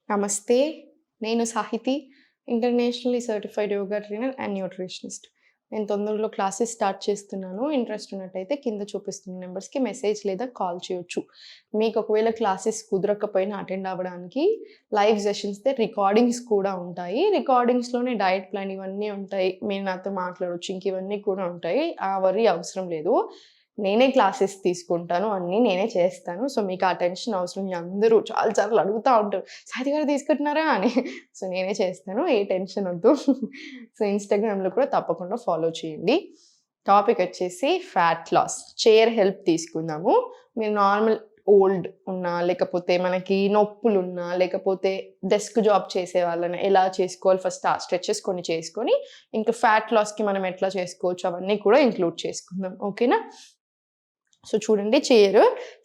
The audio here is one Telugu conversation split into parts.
నమస్తే. నేను Sahiti, internationally certified yoga trainer and nutritionist. నేను తొందరలో క్లాసెస్ స్టార్ట్ చేస్తున్నాను. ఇంట్రెస్ట్ ఉన్నట్టయితే కింద చూపిస్తున్న నెంబర్స్‌కి మెసేజ్ లేదా కాల్ చేయొచ్చు. మీకు ఒకవేళ క్లాసెస్ కుదరకపోయినా అటెండ్ అవ్వడానికి లైవ్ సెషన్స్‌దే రికార్డింగ్స్ కూడా ఉంటాయి. రికార్డింగ్స్‌లోనే డయట్ ప్లాన్ ఇవన్నీ ఉంటాయి. మీరు నాతో మాట్లాడొచ్చు. ఇంక ఇవన్నీ కూడా ఉంటాయి. ఆ వర్రీ అవసరం లేదు. నేనే క్లాసెస్ తీసుకుంటాను. అన్నీ నేనే చేస్తాను. సో, మీకు ఆ టెన్షన్ అవసరం లేదు. అందరూ చాలా సార్లు అడుగుతా ఉంటారు. "సాహితి గారు తీసుకుంటున్నారా?" అని. సో, నేనే చేస్తాను. ఏ టెన్షన్ ఒద్దు. సో, ఇన్‌స్టాగ్రామ్‌లో కూడా తప్పకుండా ఫాలో చేయండి. టాపిక్ వచ్చేసి ఫ్యాట్ లాస్. చైర్ హెల్ప్ తీసుకుందాము. మీరు నార్మల్ ఓల్డ్ ఉన్నా, లేకపోతే మనకి నొప్పులున్నా, లేకపోతే డెస్క్ జాబ్ చేసే వాళ్ళని ఎలా చేసుకోవాలి ఫస్ట్ ఆ స్ట్రెచెస్ కొన్ని చేసుకొని, ఇంకా ఫ్యాట్ లాస్‌కి మనం ఎట్లా చేసుకోవచ్చు అవన్నీ కూడా ఇంక్లూడ్ చేసుకుందాం. ఓకేనా? సో, చూడండి చైర్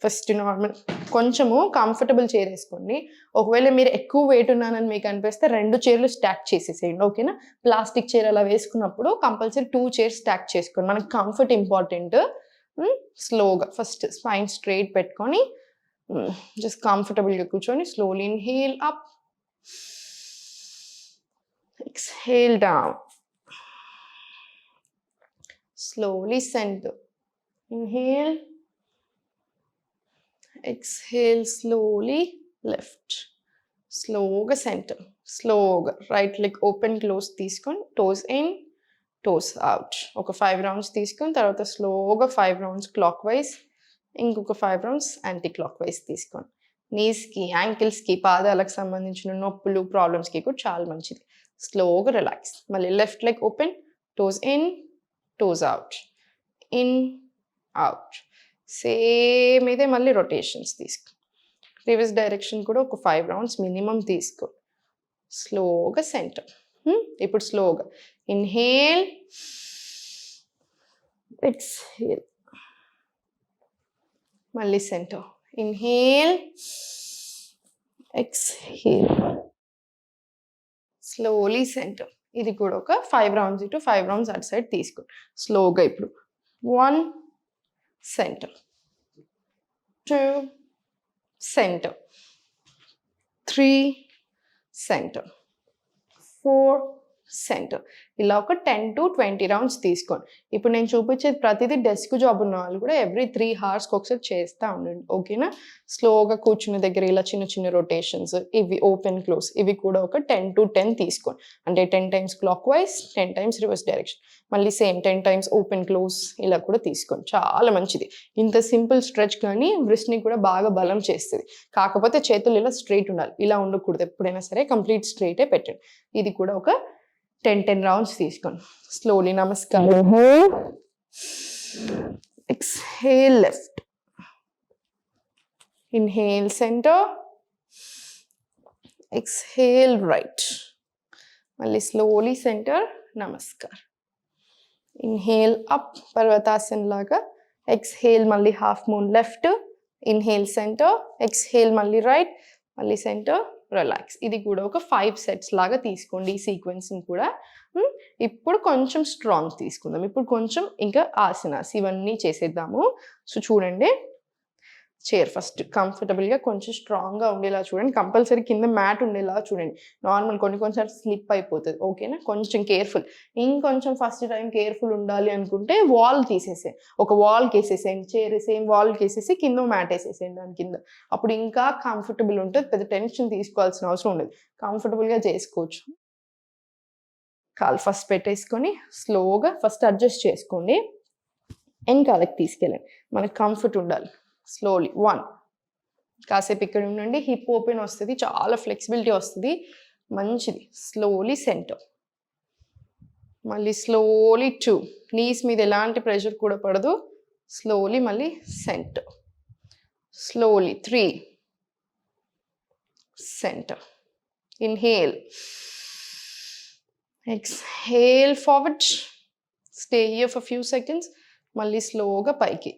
ఫస్ట్ నార్మల్ కొంచెము కంఫర్టబుల్ చైర్ ఏసుకోండి. ఒకవేళ మీరు ఎక్కువ వెయిట్ ఉన్నానని మీకు అనిపిస్తే 2 చైర్‌లు స్టాక్ చేసేసేయండి. ఓకేనా? ప్లాస్టిక్ చైర్ అలా వేసుకున్నప్పుడు కంపల్సరీ 2 చైర్స్ స్టాక్ చేసుకోండి. మనకు కంఫర్ట్ ఇంపార్టెంట్. స్లోగా ఫస్ట్ స్పైన్ స్ట్రెయిట్ పెట్టుకొని జస్ట్ కంఫర్టబుల్‌గా కూర్చొని slowly inhale up. Exhale down. Slowly centre. Inhale, exhale slowly, left. Slowగా center. Slowగా right leg open close తీసుకొని toes in, toes out. ఒక 5 రౌండ్స్ తీసుకొని తర్వాత స్లోగా 5 రౌండ్స్ క్లాక్ వైజ్, ఇంకొక 5 రౌండ్స్ యాంటీ క్లాక్ వైజ్ తీసుకోండి. నీస్‌కి, యాంకిల్స్‌కి, పాదాలకు సంబంధించిన నొప్పులు, ప్రాబ్లమ్స్‌కి కూడా చాలా మంచిది. స్లోగా రిలాక్స్. మళ్ళీ left leg open, toes in, toes out. In, out. Same ఇదే మళ్ళీ రొటేషన్స్ తీసుకో. రివర్స్ డైరెక్షన్ కూడా ఒక 5 రౌండ్స్ మినిమమ్ తీసుకో. స్లోగా సెంటర్. ఇప్పుడు స్లోగా ఇన్హేల్, ఎక్స్‌హేల్. మళ్ళీ centre. Inhale, exhale. Slowly centre. ఇది కూడా ఒక 5 రౌండ్స్ ఇటు 5 రౌండ్స్ అటు సైడ్ తీసుకో. స్లోగా ఇప్పుడు 1 center, 2 center, 3 center, 4 center. ఇలా ఒక 10 to 20 రౌండ్స్ తీసుకోండి. ఇప్పుడు నేను చూపించేది ప్రతిదీ డెస్క్ జాబ్ ఉన్న వాళ్ళు కూడా ఎవ్రీ 3 hours ఒకసారి చేస్తూ ఉండండి. ఓకేనా? స్లోగా కూర్చున్న దగ్గర ఇలా చిన్న చిన్న రొటేషన్స్, ఇవి ఓపెన్ క్లోజ్, ఇవి కూడా ఒక 10 to 10 తీసుకోండి. అంటే 10 times clock wise, 10 times reverse direction. మళ్ళీ సేమ్ 10 times ఓపెన్ క్లోజ్ ఇలా కూడా తీసుకోండి. చాలా మంచిది. ఇంత సింపుల్ స్ట్రెచ్ కానీ వ్రిస్ట్‌ని కూడా బాగా బలం చేస్తుంది. కాకపోతే చేతులు ఇలా స్ట్రెయిట్ ఉండాలి. ఇలా ఉండకూడదు. ఎప్పుడైనా సరే కంప్లీట్ స్ట్రెయిటే పెట్టండి. ఇది కూడా ఒక 10 రౌండ్స్ తీసుకోండి. స్లోలీ నమస్కారం. Exhale left. Inhale centre. Exhale right. మళ్ళీ స్లోలీ సెంటర్. నమస్కారం. ఇన్హేల్ అప్ పర్వతాసన్ లాగా. ఎక్స్‌హేల్ మళ్ళీ half moon left. Inhale centre. Exhale మళ్ళీ రైట్. మళ్ళీ సెంటర్. రిలాక్స్. ఇది కూడా ఒక 5 సెట్స్ లాగా తీసుకోండి ఈ సీక్వెన్స్‌ని కూడా. ఇప్పుడు కొంచెం స్ట్రాంగ్ తీసుకుందాం. ఇప్పుడు కొంచెం ఇంకా ఆసనాస్ ఇవన్నీ చేసేద్దాము. సో, చూడండి చైర్ ఫస్ట్ కంఫర్టబుల్‌గా కొంచెం స్ట్రాంగ్‌గా ఉండేలా చూడండి. కంపల్సరీ కింద మ్యాట్ ఉండేలా చూడండి. నార్మల్ కొన్నిసార్లు స్లిప్ అయిపోతది. ఓకేనా? కొంచెం కేర్‌ఫుల్. ఇంకొంచెం ఫస్ట్ టైం కేర్‌ఫుల్ ఉండాలి అనుకుంటే వాల్ తీసేసేయండి. ఒక వాల్‌కేసేసేయండి. చైర్ సేమ్ వాల్‌కేసేసి కింద మ్యాట్ ఏసేసేయండి దాని కింద. అప్పుడు ఇంకా కంఫర్టబుల్ ఉంటది. పెద్ద టెన్షన్ తీసుకోవాల్సిన అవసరం ఉండదు. కంఫర్టబుల్‌గా చేసుకోవచ్చు. కాలు ఫస్ట్ పెట్టేసుకొని స్లోగా ఫస్ట్ అడ్జస్ట్ చేసుకోండి. ఎనకాలకి తీసుకెళ్ళండి. మనకు కంఫర్ట్ ఉండాలి. స్లోలీ 1 కాసేపు ఇక్కడ ఉండండి. హిప్ ఓపెన్ వస్తుంది. చాలా ఫ్లెక్సిబిలిటీ వస్తుంది. మంచిది. Slowly centre. మళ్ళీ స్లోలీ 2 నీస్ మీద ఎలాంటి ప్రెషర్ కూడా పడదు. స్లోలీ మళ్ళీ centre. Slowly 3 centre. Inhale. Exhale forward. Stay here for few seconds. మళ్ళీ స్లోగా పైకి.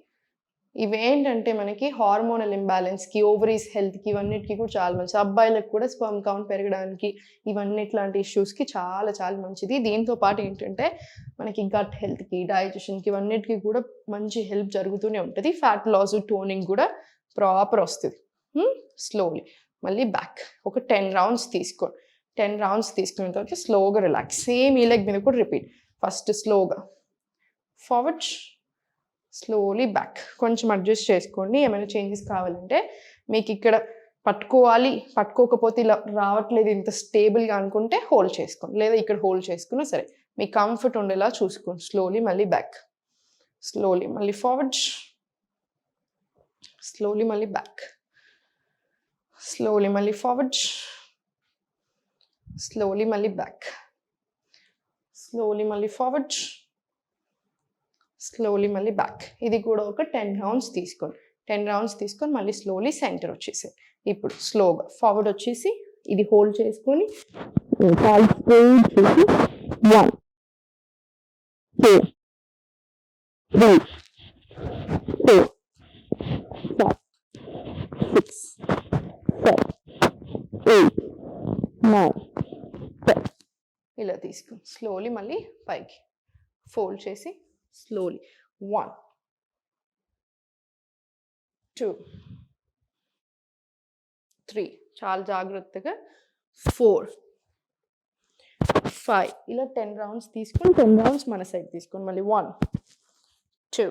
ఇవేంటంటే మనకి హార్మోనల్ ఇంబ్యాలెన్స్‌కి, ఓవరీస్ హెల్త్‌కి ఇవన్నిటికి కూడా చాలా మంచిది. అబ్బాయిలకు కూడా స్పెర్మ్ కౌంట్ పెరగడానికి ఇవన్నిట్లాంటి ఇష్యూస్‌కి చాలా చాలా మంచిది. దీంతో పాటు ఏంటంటే మనకి గట్ హెల్త్‌కి, డైజెషన్‌కి ఇవన్నిటికి కూడా మంచి హెల్ప్ జరుగుతూనే ఉంటది. ఫ్యాట్ లాస్, టోనింగ్ కూడా ప్రాపర్ వస్తది. స్లోలీ మళ్ళీ బ్యాక్. ఒక 10 రౌండ్స్ తీసుకోండి. 10 రౌండ్స్ తీసుకున్న తర్వాత స్లోగా రిలాక్స్. సేమ్ ఈ లెగ్ మీద కూడా రిపీట్. ఫస్ట్ స్లోగా ఫార్వర్డ్, స్లోలీ బ్యాక్. కొంచెం అడ్జస్ట్ చేసుకోండి. ఏమైనా చేంజెస్ కావాలంటే మీకు ఇక్కడ పట్టుకోకపోతే ఇలా రావట్లేదు ఇంత స్టేబుల్గా అనుకుంటే హోల్డ్ చేసుకోండి, లేదా ఇక్కడ హోల్డ్ చేసుకున్నా సరే. మీ కంఫర్ట్ ఉండేలా చూసుకోండి. స్లోలీ మళ్ళీ బ్యాక్, స్లోలీ మళ్ళీ ఫార్వర్డ్, స్లోలీ మళ్ళీ బ్యాక్, స్లోలీ మళ్ళీ ఫార్వర్డ్, స్లోలీ మళ్ళీ బ్యాక్, స్లోలీ మళ్ళీ ఫార్వర్డ్, స్లోలీ మళ్ళీ బ్యాక్. ఇది కూడా ఒక 10 రౌండ్స్ తీసుకోండి. 10 రౌండ్స్ తీసుకొని మళ్ళీ స్లోలీ సెంటర్ వచ్చేసాయి. ఇప్పుడు స్లోగా ఫార్వర్డ్ వచ్చేసి ఇది హోల్డ్ చేసుకొని 1 2 3 4 5 6 7 8 9 10 ఇలా తీసుకుని స్లోలీ మళ్ళీ పైకి ఫోల్డ్ చేసి స్లోలీ 1 2 3 చాలా జాగ్రత్తగా 4 5 ఇలా 10 రౌండ్స్ తీసుకొని 10 రౌండ్స్ మన సైడ్ తీసుకొని మళ్ళీ 1 2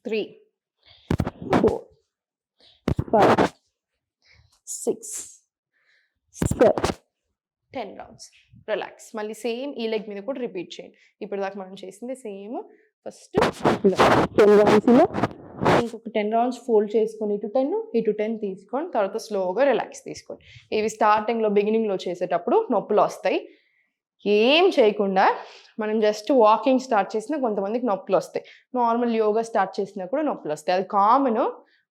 3 4 5 6 7 10 రౌండ్స్. రిలాక్స్. మళ్ళీ సేమ్ ఈ లెగ్ మీద కూడా రిపీట్ చేయండి. ఇప్పుడు దాకా మనం చేసింది సేమ్. ఫస్ట్ 10 రౌండ్స్లో ఇంకొక 10 రౌండ్స్ ఫోల్డ్ చేసుకొని ఇటు 10 తీసుకొని తర్వాత స్లోగా రిలాక్స్ తీసుకోండి. ఇవి స్టార్టింగ్లో బిగినింగ్లో చేసేటప్పుడు నొప్పులు వస్తాయి. ఏం చేయకుండా మనం జస్ట్ వాకింగ్ స్టార్ట్ చేసినా కొంతమందికి నొప్పులు వస్తాయి. నార్మల్ యోగా స్టార్ట్ చేసినా కూడా నొప్పులు వస్తాయి. అది కామన్.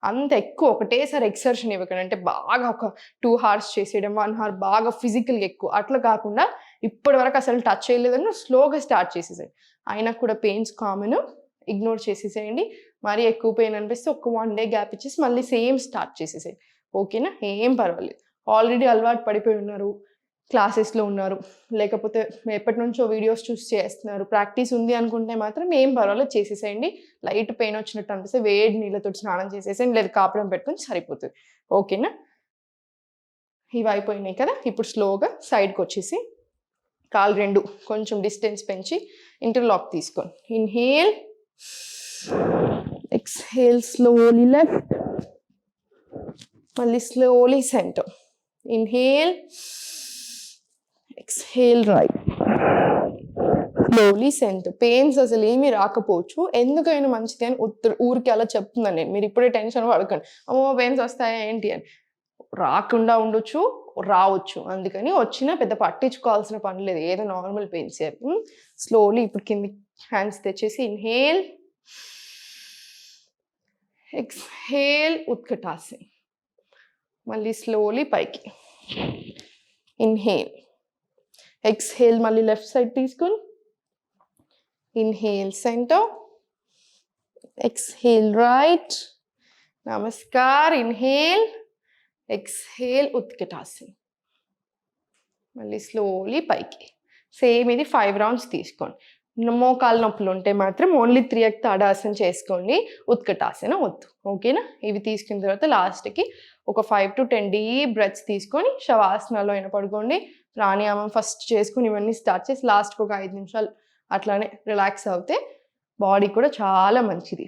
అంత ఎక్కువ ఒకటేసారి ఎక్సర్షన్ ఇవ్వకండి. అంటే బాగా ఒక 2 hours చేసేయడం, 1 hour బాగా ఫిజికల్గా ఎక్కువ అట్లా కాకుండా ఇప్పటి వరకు అసలు టచ్ చేయలేదని స్లోగా స్టార్ట్ చేసేసేయండి. అయినా కూడా పెయిన్స్ కామన్, ఇగ్నోర్ చేసేసేయండి. మరీ ఎక్కువ పెయిన్ అనిపిస్తే ఒక 1 day గ్యాప్ ఇచ్చేసి మళ్ళీ సేమ్ స్టార్ట్ చేసేసేయండి. ఓకేనా? ఏం పర్వాలేదు. ఆల్రెడీ అలవాటు పడిపోయి ఉన్నారు, క్లాసెస్లో ఉన్నారు, లేకపోతే ఎప్పటి నుంచో వీడియోస్ చూసి చేస్తున్నారు, ప్రాక్టీస్ ఉంది అనుకుంటే మాత్రం ఏం పర్వాలేదు చేసేసేయండి. లైట్ పెయిన్ వచ్చినట్టు అనిపిస్తే వేడి నీళ్ళతో స్నానం చేసేసేయండి, లేదా కాపడం పెట్టుకొని సరిపోతుంది. ఓకేనా? ఇవి అయిపోయినాయి కదా. ఇప్పుడు స్లోగా సైడ్కి వచ్చేసి కాలు 2 కొంచెం డిస్టెన్స్ పెంచి ఇంటర్లాక్ తీసుకోండి. ఇన్హేల్, ఎక్స్హేల్, స్లోలీ లెఫ్ట్, మళ్ళీ slowly centre. Inhale, exhale right, slowly centre. Pains అసలు ఏమీ రాకపోవచ్చు, ఎందుకైనా మంచిది అని ఊరికి అలా చెప్తున్నాను నేను. మీరు ఇప్పుడే టెన్షన్ పడకండి, అమ్మో పెయిన్స్ వస్తాయా ఏంటి అని. రాకుండా ఉండొచ్చు, రావచ్చు. అందుకని వచ్చినా పెద్ద పట్టించుకోవాల్సిన పని లేదు. ఏదో నార్మల్ పెయిన్స్. స్లోలీ ఇప్పుడు కింది హ్యాండ్స్ తెచ్చేసి ఇన్హేల్, ఎక్స్హేల్, ఉత్కటాసన్. మళ్ళీ స్లోలీ పైకి. ఇన్హేల్, ఎక్స్హేల్, మళ్ళీ లెఫ్ట్ సైడ్ తీసుకొని ఇన్హేల్ సెంటర్, ఎక్స్హేల్ రైట్, నమస్కార్. Inhale, exhale, Utkatasan. మళ్ళీ స్లోలీ పైకి. సేమ్ ఇది 5 రౌండ్స్ తీసుకోండి. మోకాలు నొప్పులు ఉంటే మాత్రం ఓన్లీ 3 తాడాసన చేసుకోండి, ఉత్కటాసన వద్దు. ఓకేనా? ఇవి తీసుకున్న తర్వాత లాస్ట్కి ఒక 5 to 10 డీప్ బ్రెత్స్ తీసుకొని శవాసనాలో అయినా పడుకోండి. ప్రాణాయామం ఫస్ట్ చేసుకుని ఇవన్నీ స్టార్ట్ చేసి లాస్ట్కి ఒక 5 నిమిషాలు అట్లానే రిలాక్స్ అవుతే బాడీ కూడా చాలా మంచిది.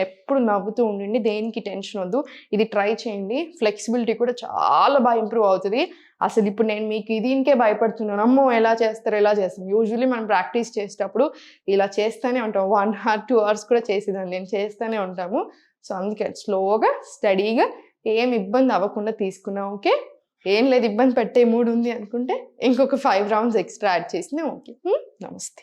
ఎప్పుడు నవ్వుతూ ఉండండి, దేనికి టెన్షన్ వద్దు. ఇది ట్రై చేయండి. ఫ్లెక్సిబిలిటీ కూడా చాలా బాగా ఇంప్రూవ్ అవుతుంది. అసలు ఇప్పుడు నేను మీకు దీనికే భయపడుతున్నాను, అమ్మో ఎలా చేస్తారు ఎలా చేస్తాం. యూజువల్లీ మనం ప్రాక్టీస్ చేసేటప్పుడు ఇలా చేస్తూనే ఉంటాం. 1 hour 2 hours కూడా చేసేదాన్ని నేను, చేస్తూనే ఉంటాము. సో అందుకే స్లోగా స్టడీగా ఏం ఇబ్బంది అవ్వకుండా తీసుకున్నాం. ఓకే, ఏం లేదు ఇబ్బంది పెట్టే మూడు ఉంది అనుకుంటే ఇంకొక 5 రౌండ్స్ ఎక్స్ట్రా యాడ్ చేసినా ఓకే. నమస్తే.